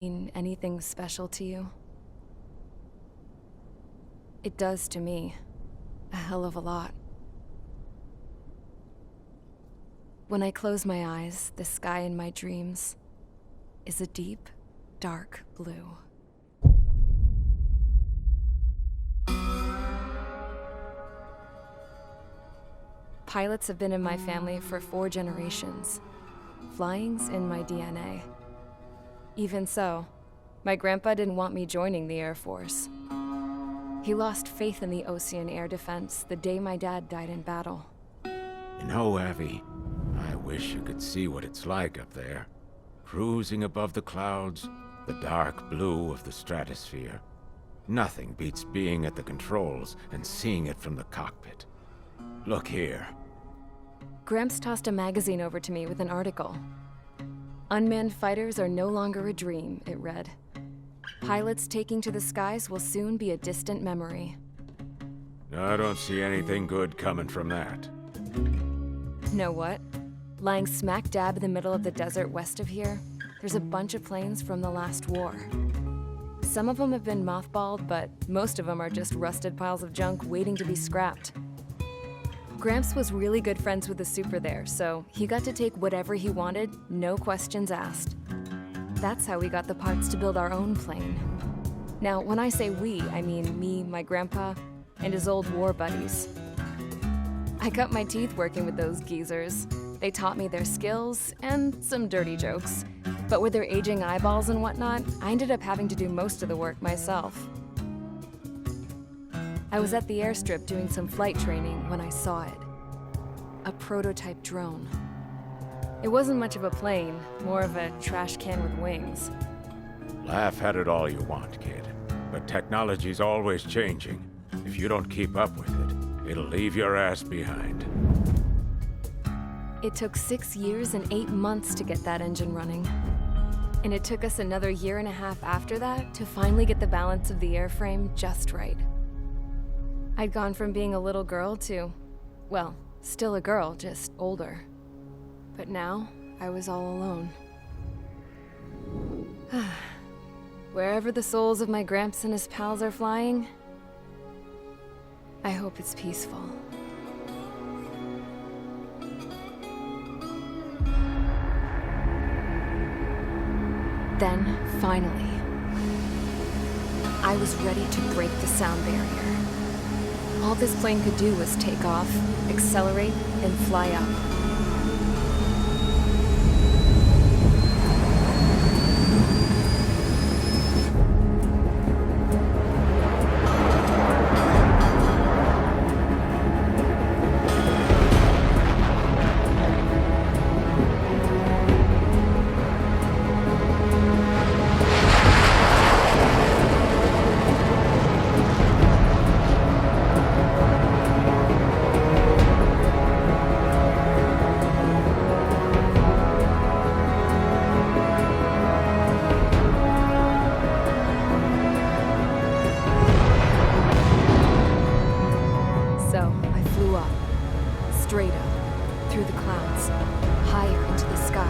Mean anything special to you? It does to me. A hell of a lot. When I close my eyes, the sky in my dreams is a deep, dark blue. Pilots have been in my family for 4 generations. Flying's in my DNA. Even so, my grandpa didn't want me joining the Air Force. He lost faith in the Ocean Air Defense the day my dad died in battle. You know, Abby, I wish you could see what it's like up there. Cruising above the clouds, the dark blue of the stratosphere. Nothing beats being at the controls and seeing it from the cockpit. Look here. Gramps tossed a magazine over to me with an article. Unmanned fighters are no longer a dream, it read. Pilots taking to the skies will soon be a distant memory. I don't see anything good coming from that. Know what? Lying smack dab in the middle of the desert west of here, there's a bunch of planes from the last war. Some of them have been mothballed, but most of them are just rusted piles of junk waiting to be scrapped. Gramps was really good friends with the super there, so he got to take whatever he wanted, no questions asked. That's how we got the parts to build our own plane. Now, when I say we, I mean me, my grandpa, and his old war buddies. I cut my teeth working with those geezers. They taught me their skills and some dirty jokes. But with their aging eyeballs and whatnot, I ended up having to do most of the work myself. I was at the airstrip doing some flight training when I saw it. A prototype drone. It wasn't much of a plane, more of a trash can with wings. Laugh at it all you want, kid. But technology's always changing. If you don't keep up with it, it'll leave your ass behind. It took 6 years and 8 months to get that engine running. And it took us another 1.5 years after that to finally get the balance of the airframe just right. I'd gone from being a little girl to, well, still a girl, just older. But now, I was all alone. Wherever the souls of my Gramps and his pals are flying, I hope it's peaceful. Then, finally, I was ready to break the sound barrier. All this plane could do was take off, accelerate, and fly up. Straight up, through the clouds, higher into the sky.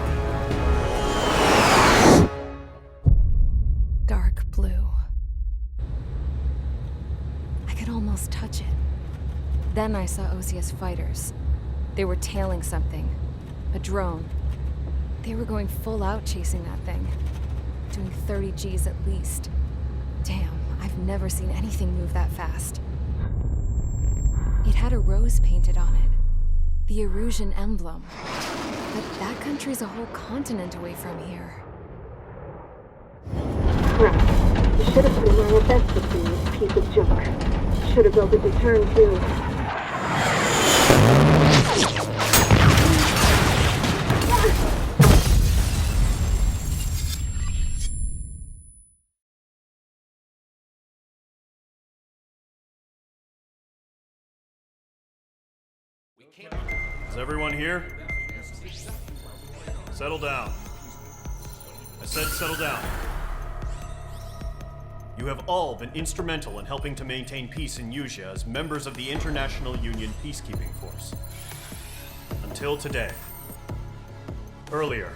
Dark blue. I could almost touch it. Then I saw Osius fighters. They were tailing something. A drone. They were going full out chasing that thing. Doing 30 Gs at least. Damn, I've never seen anything move that fast. It had a rose painted on it. The Erusian emblem. But that country's a whole continent away from here. Crap. You should have put in my best to see this piece of junk. Should have built a return too. Is everyone here? Settle down. I said settle down. You have all been instrumental in helping to maintain peace in Usea as members of the International Union Peacekeeping Force. Until today. Earlier,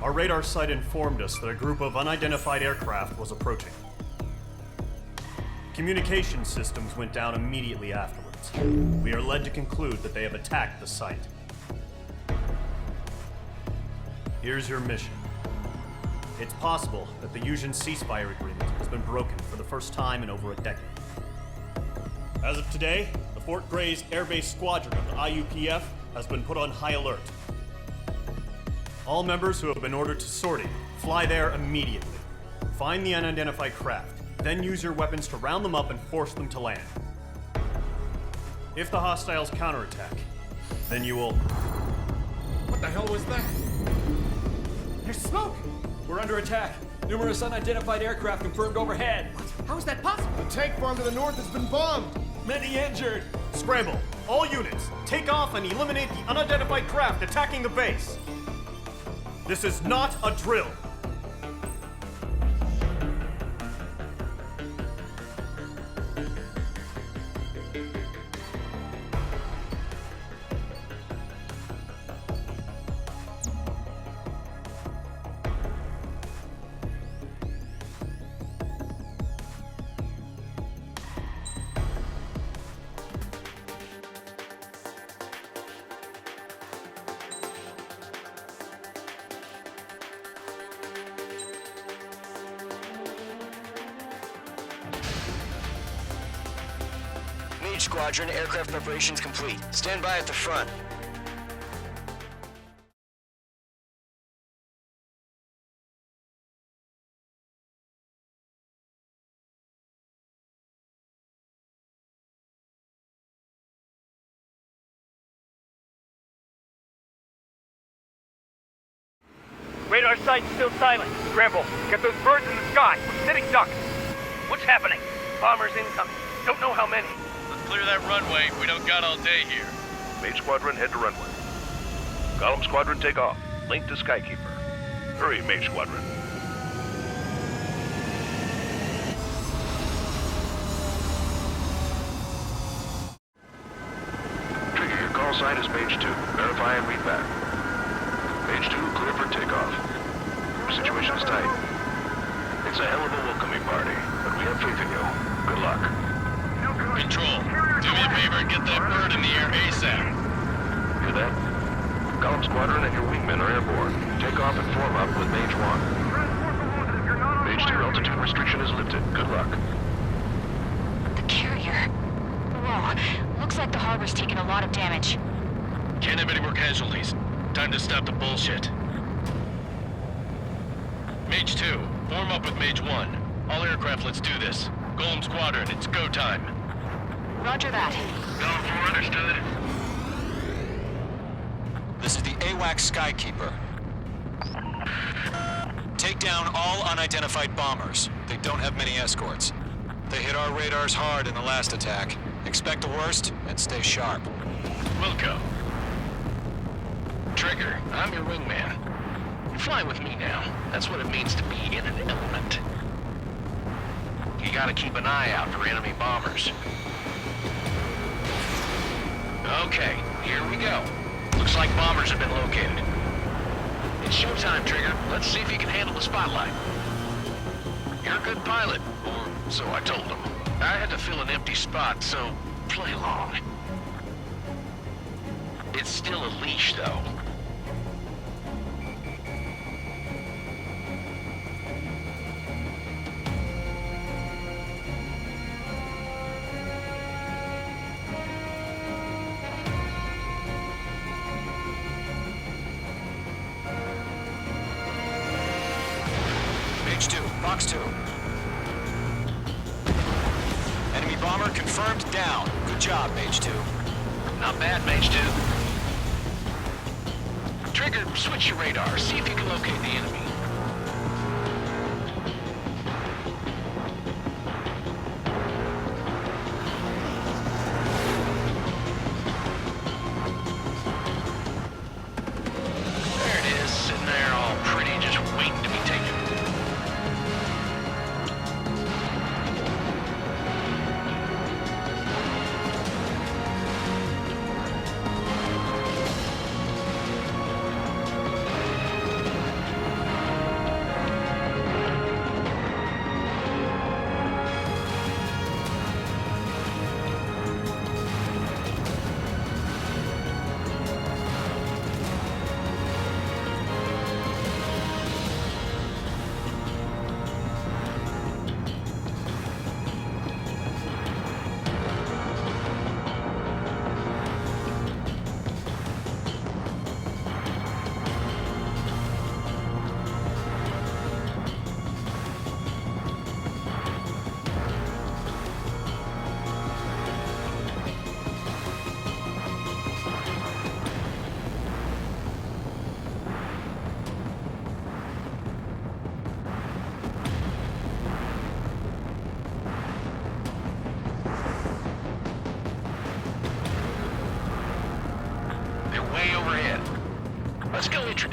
Our radar site informed us that a group of unidentified aircraft was approaching. Communication systems went down immediately afterwards. We are led to conclude that they have attacked the site. Here's your mission. It's possible that the Yuuzhan ceasefire agreement has been broken for the first time in over a decade. As of today, the Fort Grays Air Base Squadron of the IUPF has been put on high alert. All members who have been ordered to sortie, fly there immediately. Find the unidentified craft, then use your weapons to round them up and force them to land. If the hostiles counterattack, then you will... What the hell was that? There's smoke! We're under attack. Numerous unidentified aircraft confirmed overhead. What? How is that possible? The tank farm to the north has been bombed! Many injured. Scramble! All units, take off and eliminate the unidentified craft attacking the base! This is not a drill! Mage Squadron, aircraft preparations complete. Stand by at the front. Radar site's still silent. Scramble. Get those birds in the sky. We're sitting ducks. What's happening? Bombers incoming. Don't know how many. Let's clear that runway. We don't got all day here. Mage Squadron, head to runway. Column Squadron, take off. Link to Skykeeper. Hurry, Mage Squadron. Trigger, your call sign is Page 2. Verify and read back. Page 2, clear for takeoff. Situation is tight. It's a hell of a welcoming party, but we have faith in you. Good luck. Control, do me a favor and get that bird in the air ASAP. Hear that? Column Squadron and your wingmen are airborne. Take off and form up with Mage 1. Mage 2, altitude restriction is lifted. Good luck. The carrier. Whoa. Looks like the harbor's taken a lot of damage. Can't have any more casualties. Time to stop the bullshit. Mage 2, form up with Mage 1. All aircraft, let's do this. Golem Squadron, it's go time. Roger that. Going for understood. This is the AWAC Skykeeper. Take down all unidentified bombers. They don't have many escorts. They hit our radars hard in the last attack. Expect the worst and stay sharp. Wilco. Trigger, I'm your wingman. Fly with me now. That's what it means to be in an element. You gotta keep an eye out for enemy bombers. Okay, here we go. Looks like bombers have been located. It's showtime, Trigger. Let's see if you can handle the spotlight. You're a good pilot, or so I told him. I had to fill an empty spot, so play along. It's still a leash, though. Mage 2, Fox 2. Enemy bomber confirmed down. Good job, Mage 2. Not bad, Mage 2. Trigger, switch your radar. See if you can locate the enemy. There it is, sitting there all pretty, just waiting to be taken.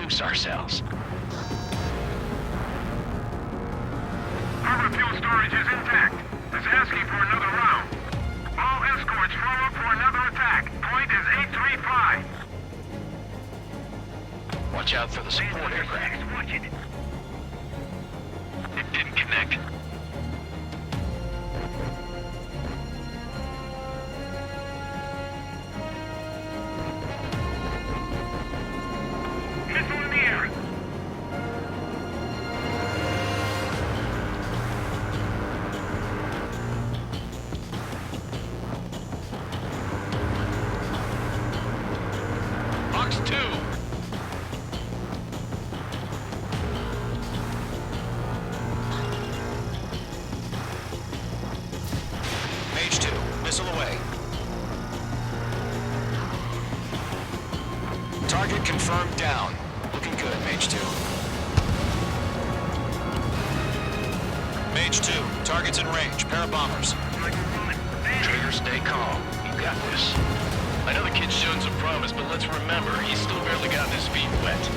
introduce ourselves. Harbor fuel storage is intact. It's asking for another round. All escorts form up for another attack. Point is 835. Watch out for the support aircraft. It didn't connect. Missile in the air. Box 2. Mage 2, missile away. Target confirmed down. Looking good, Mage 2. Mage 2, target's in range. Pair of bombers. Trigger, stay calm. You got this. I know the kid's shown some promise, but let's remember, he's still barely gotten his feet wet.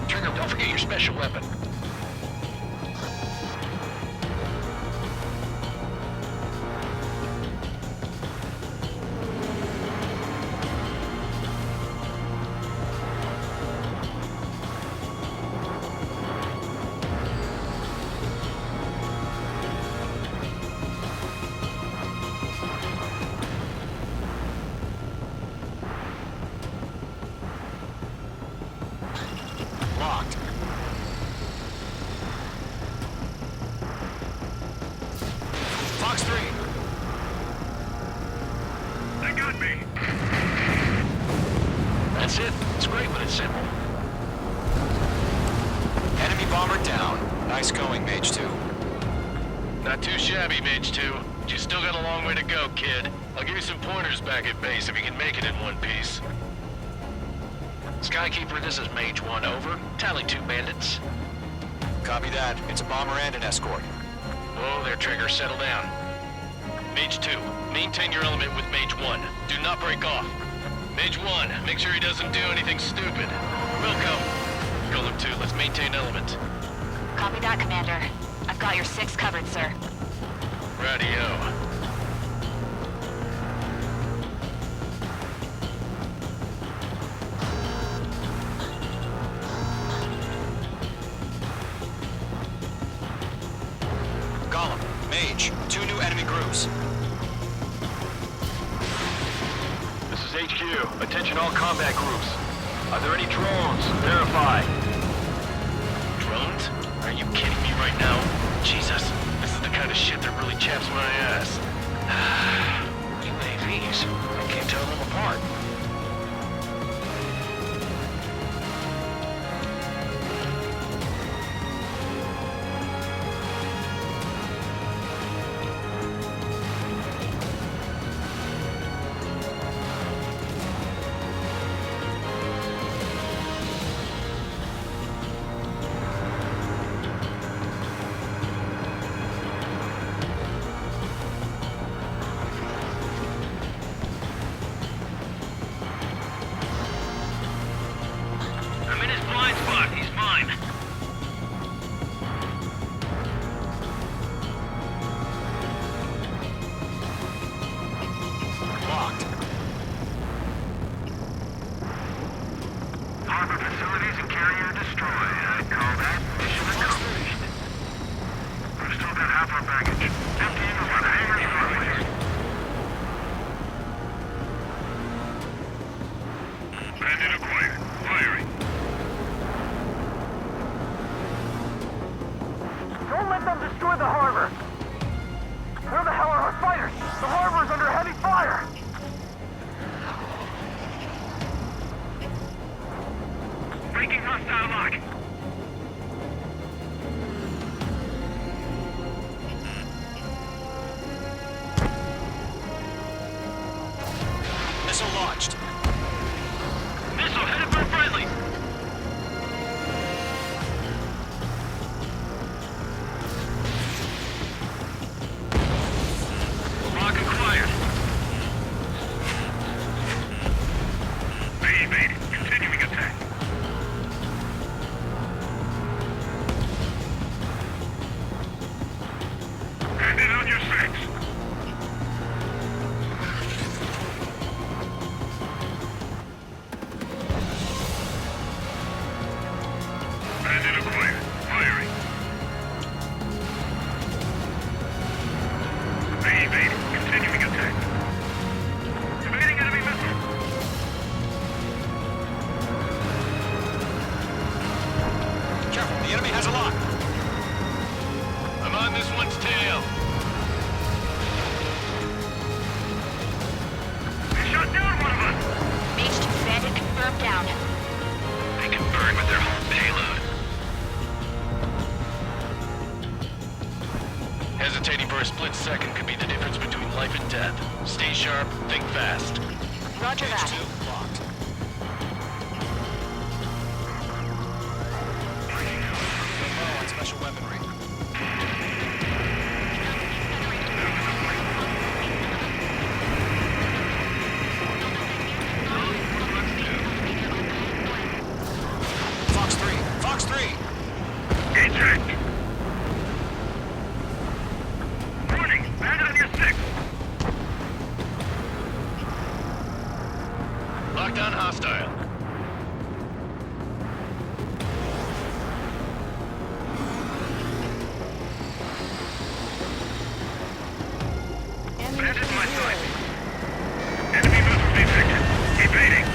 Trigger, don't forget your special weapon. Locked. Fox 3. They got me. That's it. It's great when it's simple. Enemy bomber down. Nice going, Mage 2. Not too shabby, Mage 2. But you still got a long way to go, kid. I'll give you some pointers back at base if you can make it in one piece. Skykeeper, this is Mage 1, over. Tally 2 bandits. Copy that. It's a bomber and an escort. Whoa there, Trigger. Settle down. Mage 2, maintain your element with Mage 1. Do not break off. Mage 1, make sure he doesn't do anything stupid. Welcome. Golem 2, let's maintain element. Copy that, Commander. I've got your 6 covered, sir. Radio. Golem, Mage, 2 new enemy groups. This is HQ. Attention all combat groups. Are there any drones? Verify. Drones? Are you kidding me right now? Jesus, this is the kind of shit that really chaps my ass. UAVs? I can't tell them apart. I'm in his blind spot. He's mine. Locked. Harbor facilities and carrier destroyed. I'd call that mission accomplished. We've still got half our baggage. Emptying about hangars runway. Bandit acquired. Firing. Don't let them destroy the harbor. Where the hell are our fighters? The harbor's under heavy fire. Breaking hostile lock. enemy has a lock. I'm on this one's tail. They shot down one of us! Mage 2 bandit confirmed down. They can burn with their whole payload. Hesitating for a split second could be the difference between life and death. Stay sharp, think fast. Roger that. H2 locked. Low on special weaponry. Fox 3! Fox 3! Get checked! Warning! Bandit on your 6! Lockdown hostile. Bandit in my sight! Enemy missile detected! Evading!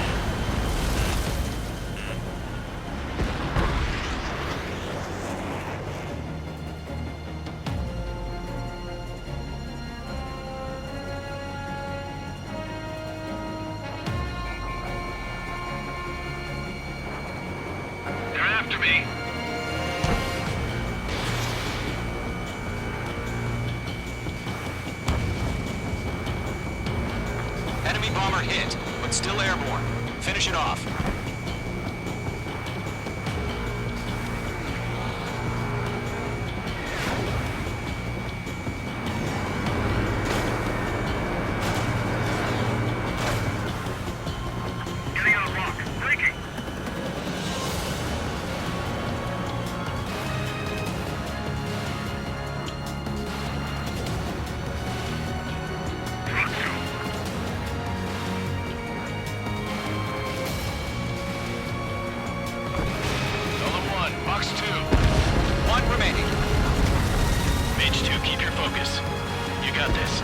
They're after me. Enemy bomber hit, but still airborne. Finish it off. Getting on a rock! Breaking! Rock 2! Golem 1, Fox 2. One remaining. Mage 2, keep your focus. You got this.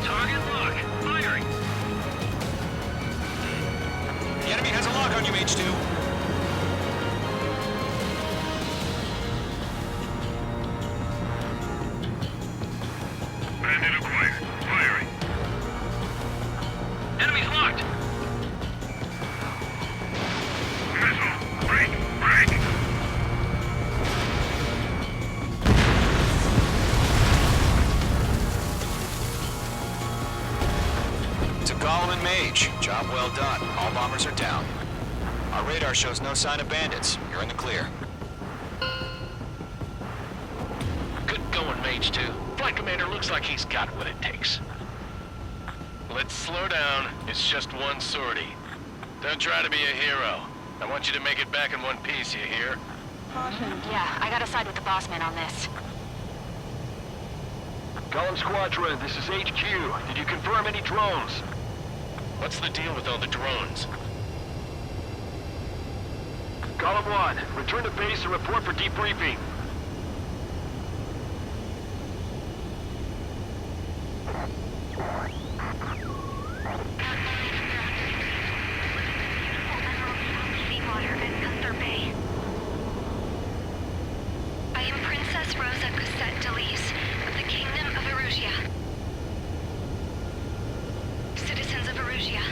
Target lock! Firing! The enemy has a lock on you, H2. Bandit acquired. Firing. Enemy's locked! Missile! Break! Break! To Golem and Mage, job well done. All bombers are down. Our radar shows no sign of bandits. You're in the clear. Good going, Mage 2. Flight Commander looks like he's got what it takes. Let's slow down. It's just one sortie. Don't try to be a hero. I want you to make it back in one piece, you hear? Yeah, I gotta side with the boss man on this. Golem Squadron, this is HQ. Did you confirm any drones? What's the deal with all the drones? Golem 1, return to base and report for debriefing. I am Princess Rosa Cosette Delise of the Kingdom of Erusia. Citizens of Erusia.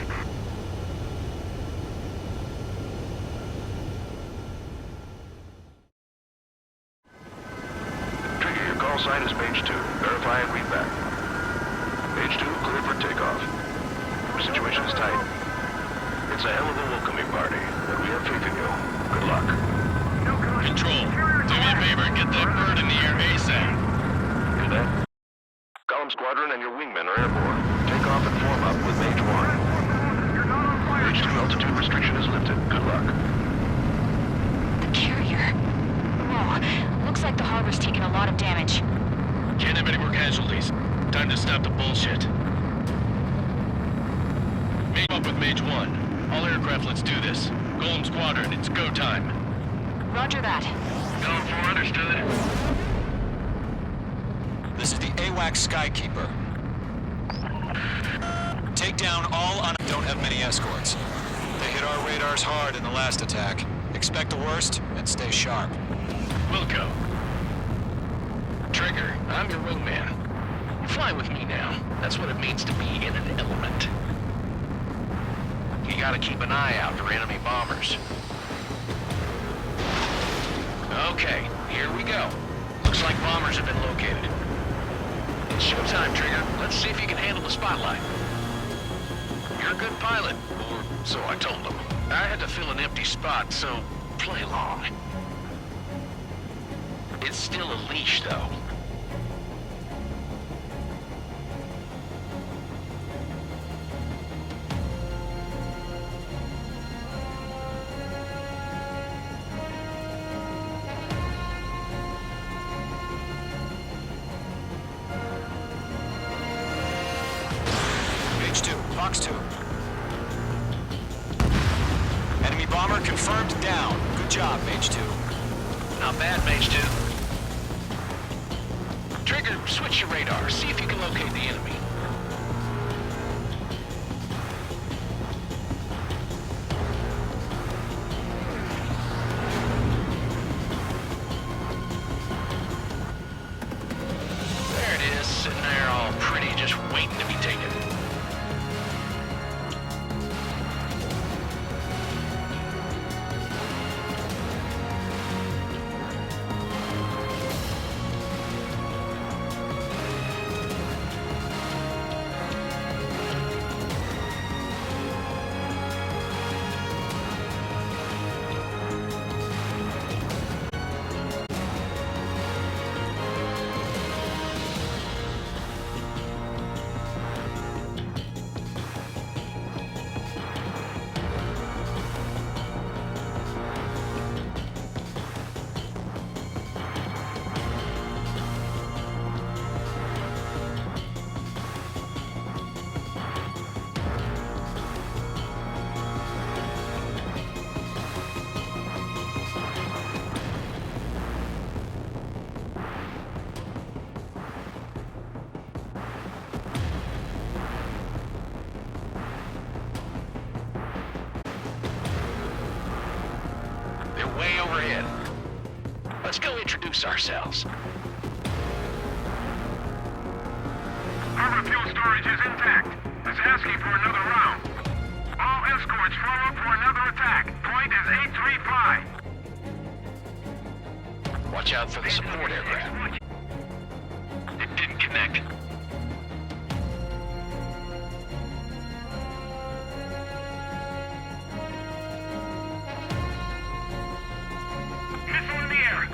Trigger, your call sign is Mage 2. Verify and read back. Mage 2, clear for takeoff. Situation is tight. It's a hell of a welcoming party, but we have faith in you. Good luck. Control, do me a favor and get that bird in the air ASAP. Do that. Golem Squadron and your wingmen are airborne. Take off and form up with Mage 1. Mage 2 altitude restriction is lifted. Good luck. The carrier. Whoa, looks like the harbor's taken a lot of damage. Can't have any more casualties. Time to stop the bullshit. Mage up with Mage 1. All aircraft, let's do this. Golem Squadron, it's go time. Roger that. Golem 4 understood. This is the AWAC Skykeeper. Take down all don't have many escorts. They hit our radars hard in the last attack. Expect the worst and stay sharp. Wilco. Trigger, I'm your wingman. You fly with me now. That's what it means to be in an element. You gotta keep an eye out for enemy bombers. Okay, here we go. Looks like bombers have been located. It's showtime, Trigger. Let's see if you can handle the spotlight. You're a good pilot, or so I told them. I had to fill an empty spot, so play along. It's still a leash, though. Page 2, Fox 2. Enemy bomber confirmed down. Good job, Mage 2. Not bad, Mage 2. Trigger, switch your radar. See if you can locate the enemy. There it is, sitting there all pretty, just waiting to be taken. They're way overhead. Let's go introduce ourselves. Our fuel storage is intact. It's asking for another round. All escorts follow up for another attack. Point is 835. Watch out for the support aircraft. It didn't connect. Missile in the air.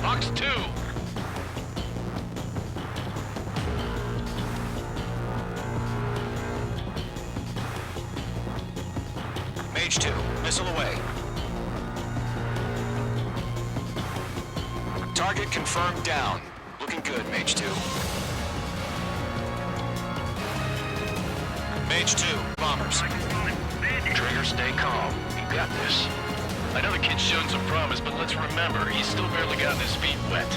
Fox 2. Mage 2, missile away. Target confirmed down. Looking good, Mage 2. Mage 2, bombers. Trigger, stay calm. You got this. I know the kid's shown some promise, but let's remember, he's still barely gotten his feet wet.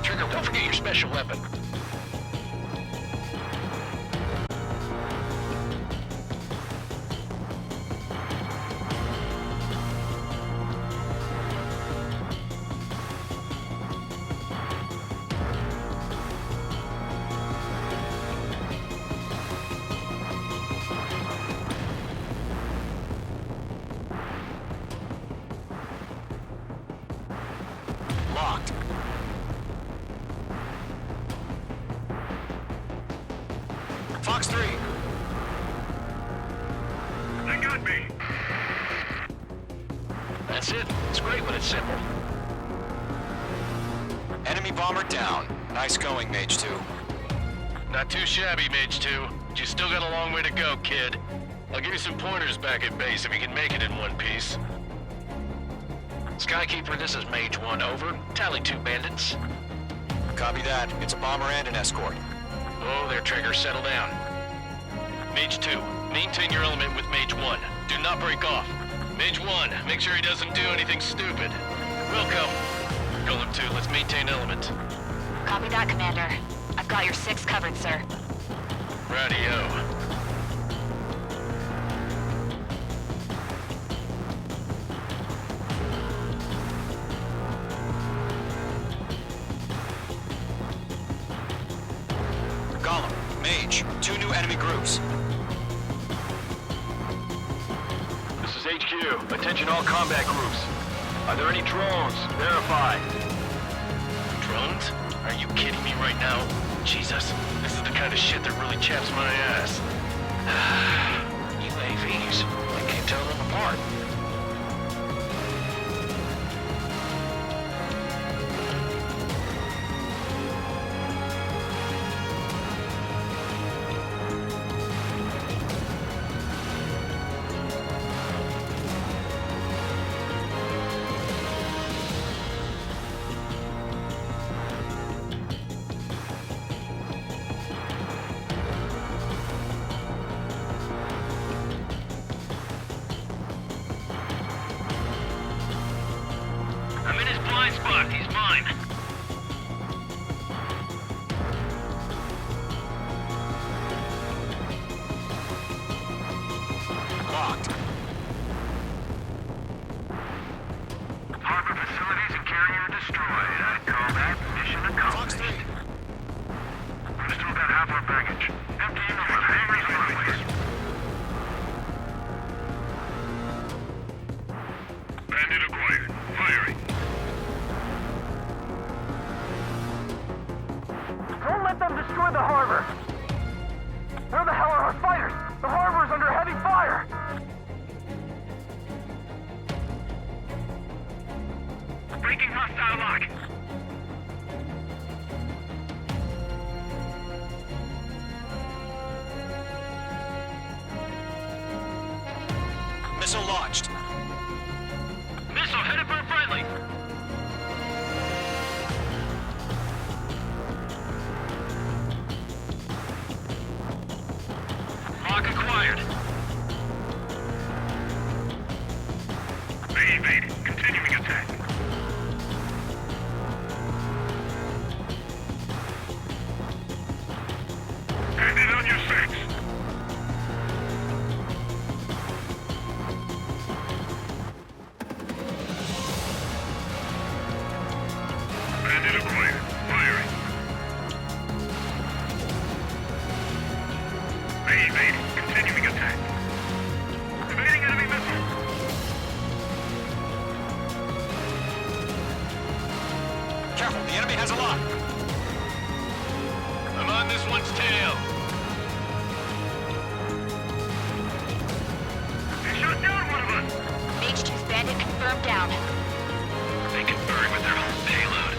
Trigger, don't forget your special weapon. Locked. Fox 3. They got me. That's it. It's great when it's simple. Enemy bomber down. Nice going, Mage 2. Not too shabby, Mage 2. But you still got a long way to go, kid. I'll give you some pointers back at base if you can make it in one piece. Skykeeper, this is Mage 1, over. Tally 2 bandits. Copy that. It's a bomber and an escort. Oh, there, Trigger, settle down. Mage 2, maintain your element with Mage 1. Do not break off. Mage 1, make sure he doesn't do anything stupid. Wilco. Golem 2, let's maintain element. Copy that, Commander. I've got your 6 covered, sir. Radio. Golem, Mage, 2 new enemy groups. This is HQ. Attention all combat groups. Are there any drones? Verify. Drones? Are you kidding me right now? Jesus, this is the kind of shit that really chaps my ass. UAVs, I can't tell them apart. I'm in his blind spot. He's mine. Locked. Harbor facilities and carrier destroyed. I'd call that mission accomplished. Fox 3. We've still got half our baggage. Emptying the hangars and runways. Bandit acquired. Firing. Don't let them destroy the harbor! Where the hell are our fighters? The harbor's under heavy fire! Breaking hostile lock. Missile launched. Missile headed for a friendly. Lock acquired. Evade. Continuing attack. Bandit on your 6. Bandit acquired. Firing. Evade. Continuing attack. Evading enemy missile. Careful, the enemy has a lock. I'm on this one's tail. They shot down one of us. Mage 2's bandit confirmed down. They can burn with their whole payload.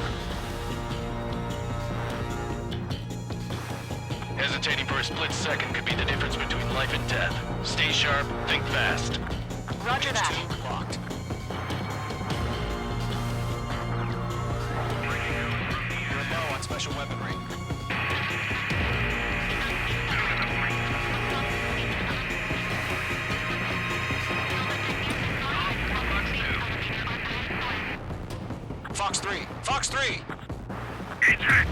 Hesitating for a split second could be the difference between life and death. Stay sharp, think fast. Roger Mage that. 2 locked. You're low on special weaponry. Fox 3! Fox 3! Eject.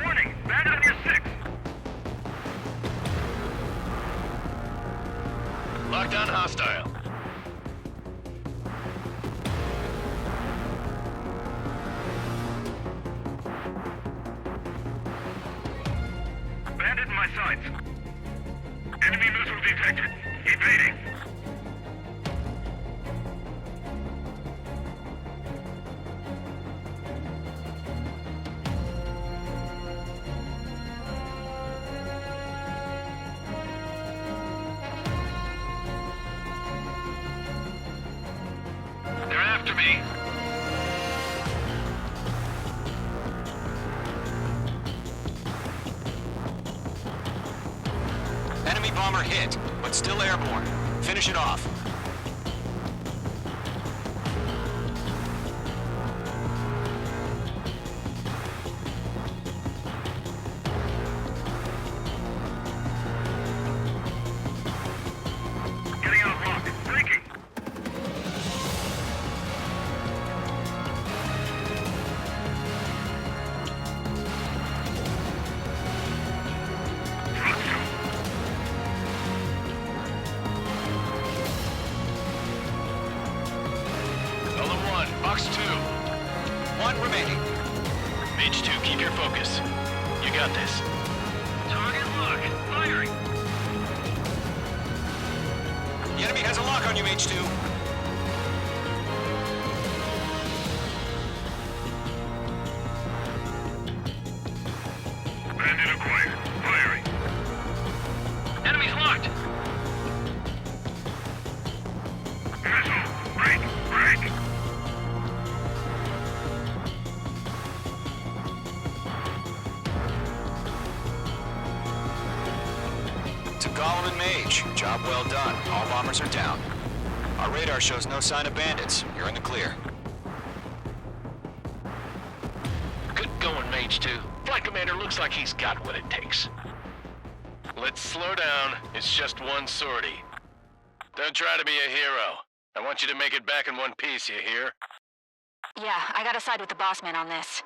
Warning. Bandit on your 6. Lockdown hostile. Bandit in my sights. Enemy missile detected. Evading. They're after me. Enemy bomber hit, but still airborne. Finish it off. Looks 2. 1 remaining. Mage 2, keep your focus. You got this. Target locked. Firing. The enemy has a lock on you, H2. Bandit acquired. Firing. Enemy's locked. Missile. Break. Break. To Golem and Mage, job well done. All bombers are down. Our radar shows no sign of bandits. You're in the clear. Good going, Mage 2. Flight Commander looks like he's got what it takes. Let's slow down. It's just one sortie. Don't try to be a hero. I want you to make it back in one piece, you hear? Yeah, I gotta side with the boss man on this.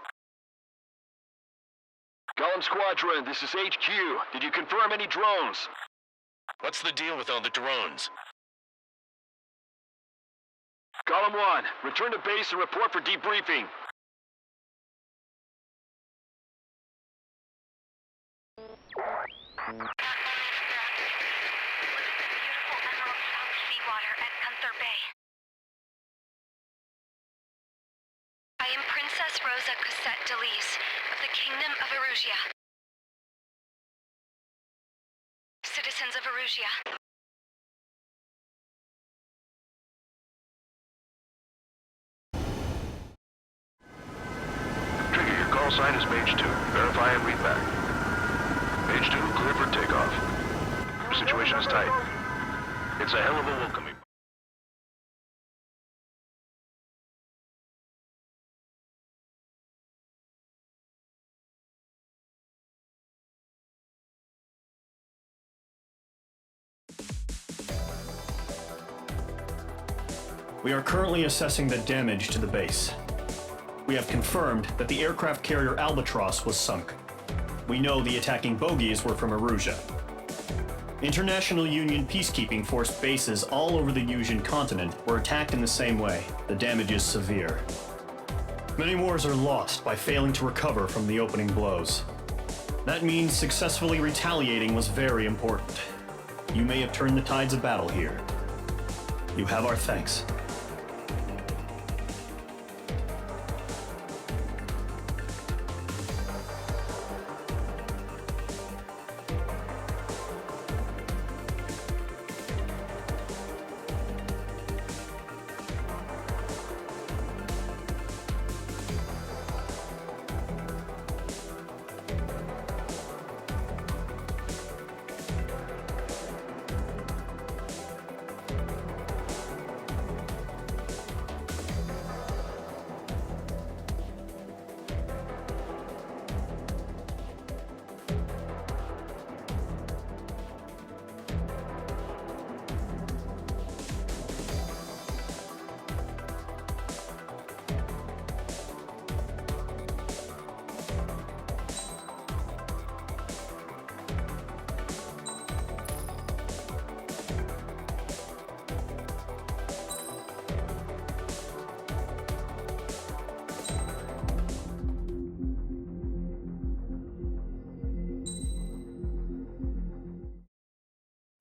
Golem Squadron, this is HQ. Did you confirm any drones? What's the deal with all the drones? Golem 1, return to base and report for debriefing. I am Princess Rosa Cosette Delise of the Kingdom of Erusia. Citizens of Erusia. Trigger, your call sign is Mage 2. Verify and read back. Mage 2, clear for takeoff. Situation is tight. It's a hell of a welcoming. We are currently assessing the damage to the base. We have confirmed that the aircraft carrier Albatross was sunk. We know the attacking bogies were from Erusia. International Union peacekeeping force bases all over the Yusian continent were attacked in the same way. The damage is severe. Many wars are lost by failing to recover from the opening blows. That means successfully retaliating was very important. You may have turned the tides of battle here. You have our thanks.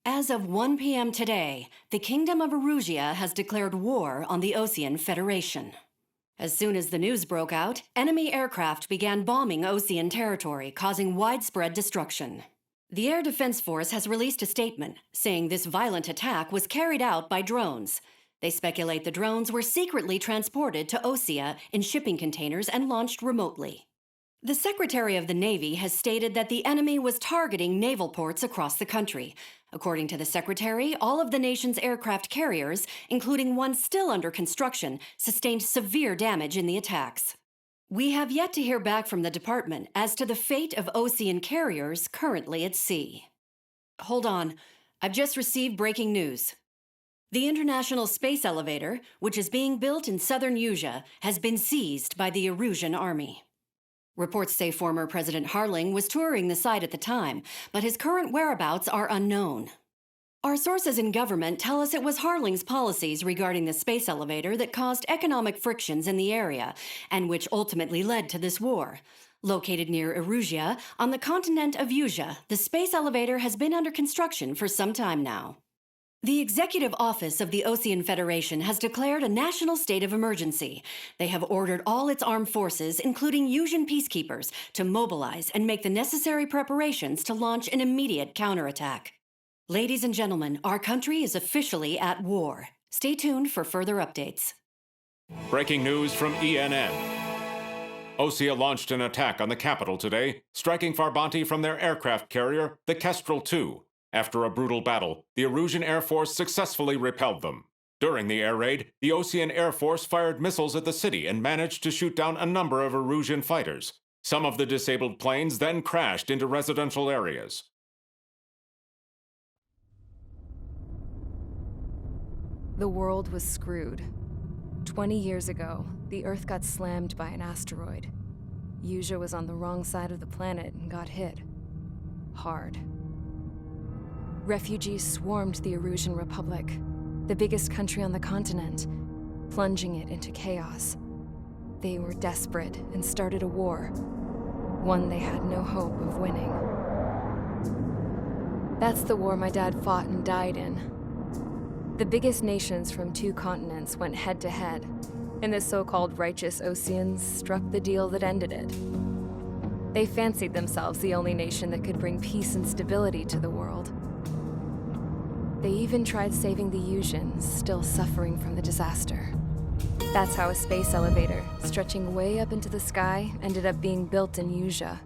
As of 1 p.m. today, the Kingdom of Erusia has declared war on the Osean Federation. As soon as the news broke out, enemy aircraft began bombing Osean territory, causing widespread destruction. The Air Defense Force has released a statement saying this violent attack was carried out by drones. They speculate the drones were secretly transported to Osea in shipping containers and launched remotely. The Secretary of the Navy has stated that the enemy was targeting naval ports across the country. According to the Secretary, all of the nation's aircraft carriers, including one still under construction, sustained severe damage in the attacks. We have yet to hear back from the department as to the fate of Osean carriers currently at sea. Hold on, I've just received breaking news. The International Space Elevator, which is being built in southern Yusia, has been seized by the Erusian army. Reports say former President Harling was touring the site at the time, but his current whereabouts are unknown. Our sources in government tell us it was Harling's policies regarding the space elevator that caused economic frictions in the area, and which ultimately led to this war. Located near Erusia, on the continent of Usia, the space elevator has been under construction for some time now. The Executive Office of the Ocean Federation has declared a national state of emergency. They have ordered all its armed forces, including Usian peacekeepers, to mobilize and make the necessary preparations to launch an immediate counterattack. Ladies and gentlemen, our country is officially at war. Stay tuned for further updates. Breaking news from ENN. Osea launched an attack on the capital today, striking Farbanti from their aircraft carrier, the Kestrel II. After a brutal battle, the Erusian Air Force successfully repelled them. During the air raid, the Ocean Air Force fired missiles at the city and managed to shoot down a number of Erusian fighters. Some of the disabled planes then crashed into residential areas. The world was screwed. 20 years ago, the Earth got slammed by an asteroid. Usia was on the wrong side of the planet and got hit. Hard. Refugees swarmed the Erusian Republic, the biggest country on the continent, plunging it into chaos. They were desperate and started a war, one they had no hope of winning. That's the war my dad fought and died in. The biggest nations from 2 continents went head-to-head, and the so-called righteous Oceans struck the deal that ended it. They fancied themselves the only nation that could bring peace and stability to the world. They even tried saving the Usians, still suffering from the disaster. That's how a space elevator, stretching way up into the sky, ended up being built in Usia,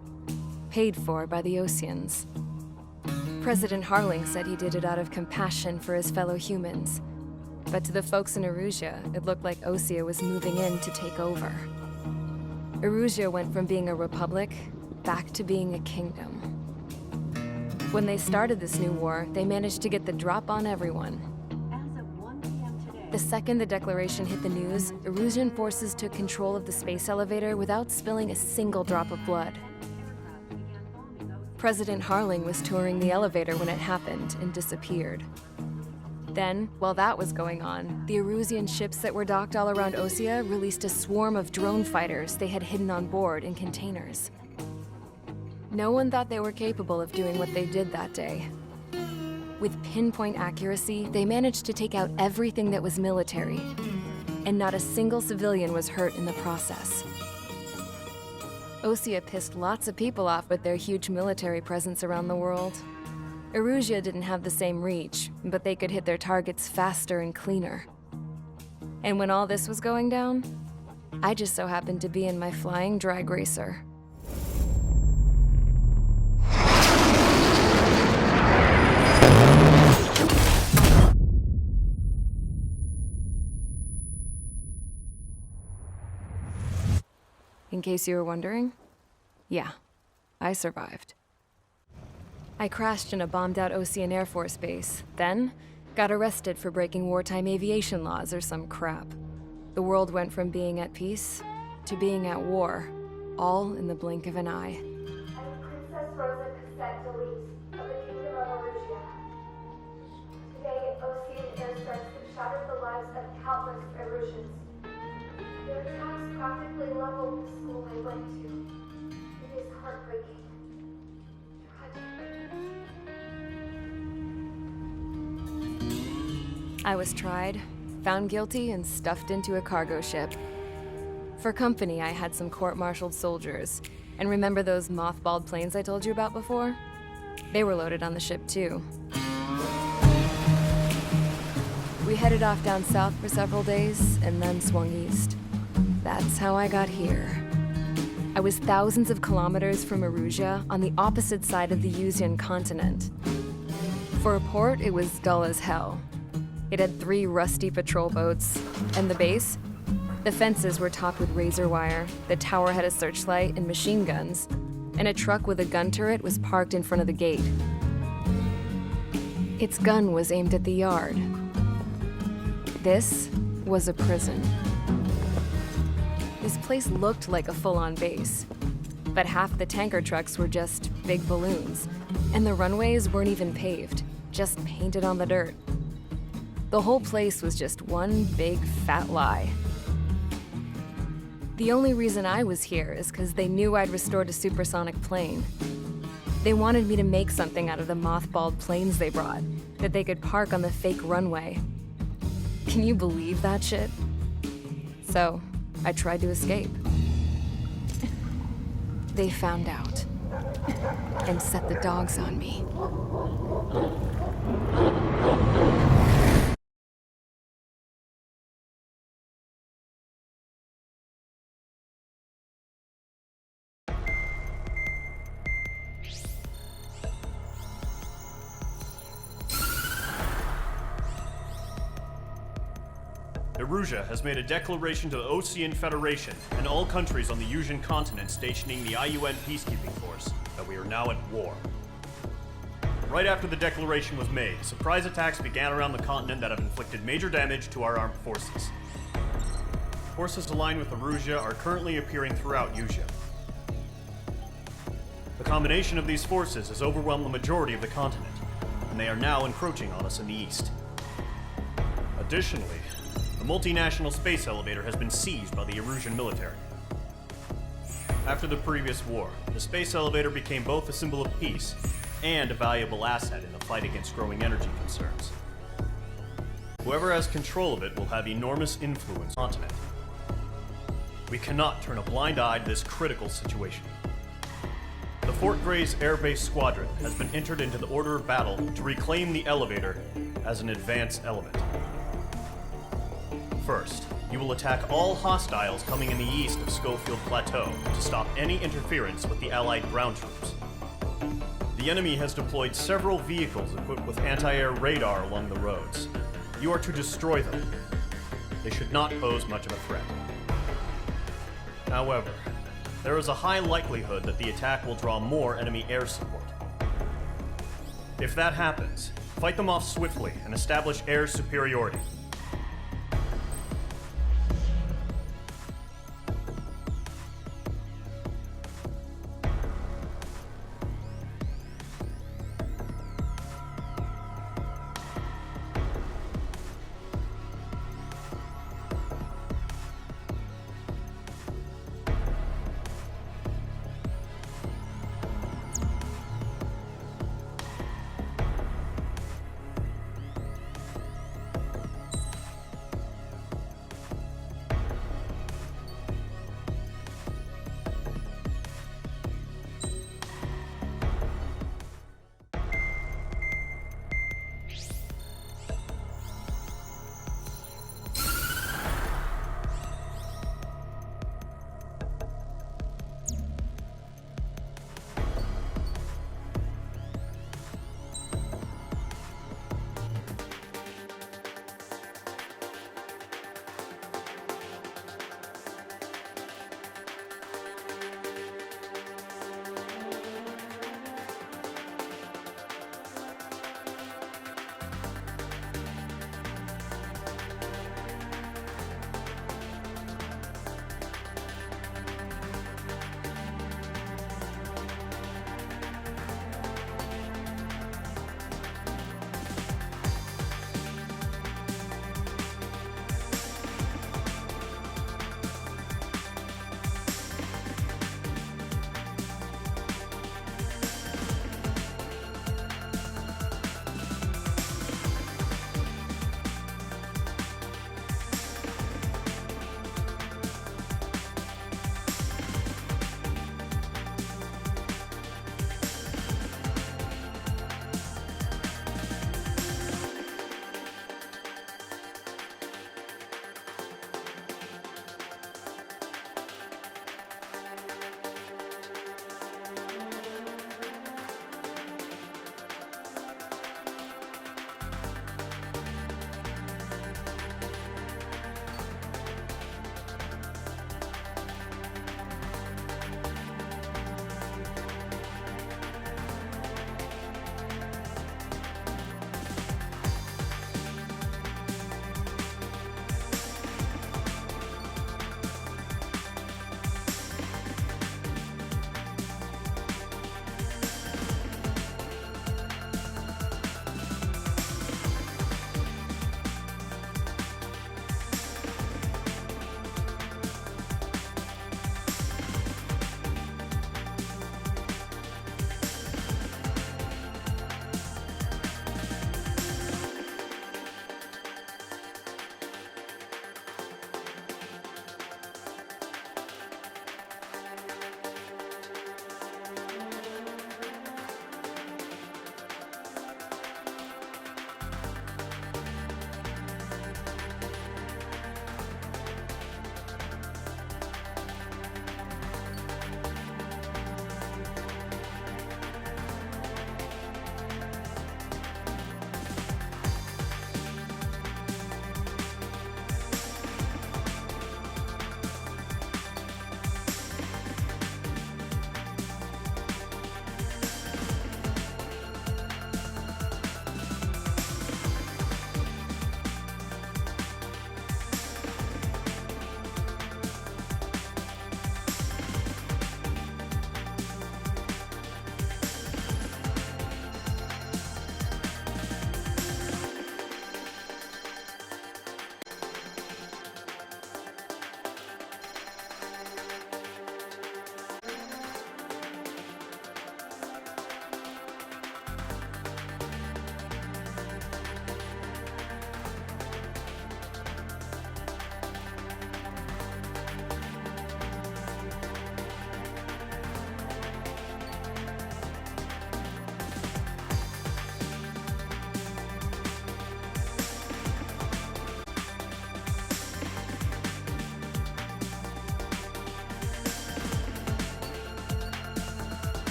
paid for by the Oceans. President Harling said he did it out of compassion for his fellow humans. But to the folks in Erusia, it looked like Osea was moving in to take over. Erusia went from being a republic back to being a kingdom. When they started this new war, they managed to get the drop on everyone. The second the declaration hit the news, Erusian forces took control of the space elevator without spilling a single drop of blood. President Harling was touring the elevator when it happened and disappeared. Then, while that was going on, the Erusian ships that were docked all around Osea released a swarm of drone fighters they had hidden on board in containers. No one thought they were capable of doing what they did that day. With pinpoint accuracy, they managed to take out everything that was military, and not a single civilian was hurt in the process. Osea pissed lots of people off with their huge military presence around the world. Erusia didn't have the same reach, but they could hit their targets faster and cleaner. And when all this was going down, I just so happened to be in my flying drag racer. In case you were wondering, yeah, I survived. I crashed in a bombed-out Ocean Air Force base, then got arrested for breaking wartime aviation laws or some crap. The world went from being at peace to being at war, all in the blink of an eye. I'm Princess Rosa Cassette Delete of the Kingdom of Erusia. Today, Ocean airstrikes have shattered the lives of countless Erusians. Their attacks practically leveled the school I went to. It is heartbreaking. Tragic. I was tried, found guilty, and stuffed into a cargo ship. For company, I had some court-martialed soldiers. And remember those mothballed planes I told you about before? They were loaded on the ship, too. We headed off down south for several days, and then swung east. That's how I got here. I was thousands of kilometers from Erusia, on the opposite side of the Usian continent. For a port, it was dull as hell. It had 3 rusty patrol boats, and the base? The fences were topped with razor wire, the tower had a searchlight and machine guns, and a truck with a gun turret was parked in front of the gate. Its gun was aimed at the yard. This was a prison. This place looked like a full-on base, but half the tanker trucks were just big balloons, and the runways weren't even paved, just painted on the dirt. The whole place was just one big fat lie. The only reason I was here is because they knew I'd restored a supersonic plane. They wanted me to make something out of the mothballed planes they brought, that they could park on the fake runway. Can you believe that shit? So, I tried to escape. They found out and set the dogs on me. Erusia has made a declaration to the Osean Federation and all countries on the Yusian continent stationing the IUN peacekeeping force that we are now at war. Right after the declaration was made, surprise attacks began around the continent that have inflicted major damage to our armed forces. Forces aligned with Erusia are currently appearing throughout Yusia. The combination of these forces has overwhelmed the majority of the continent, and they are now encroaching on us in the east. Additionally, the multinational space elevator has been seized by the Erusian military. After the previous war, the space elevator became both a symbol of peace and a valuable asset in the fight against growing energy concerns. Whoever has control of it will have enormous influence on the continent. We cannot turn a blind eye to this critical situation. The Fort Gray's Air Base Squadron has been entered into the order of battle to reclaim the elevator as an advance element. First, you will attack all hostiles coming in the east of Schofield Plateau to stop any interference with the Allied ground troops. The enemy has deployed several vehicles equipped with anti-air radar along the roads. You are to destroy them. They should not pose much of a threat. However, there is a high likelihood that the attack will draw more enemy air support. If that happens, fight them off swiftly and establish air superiority.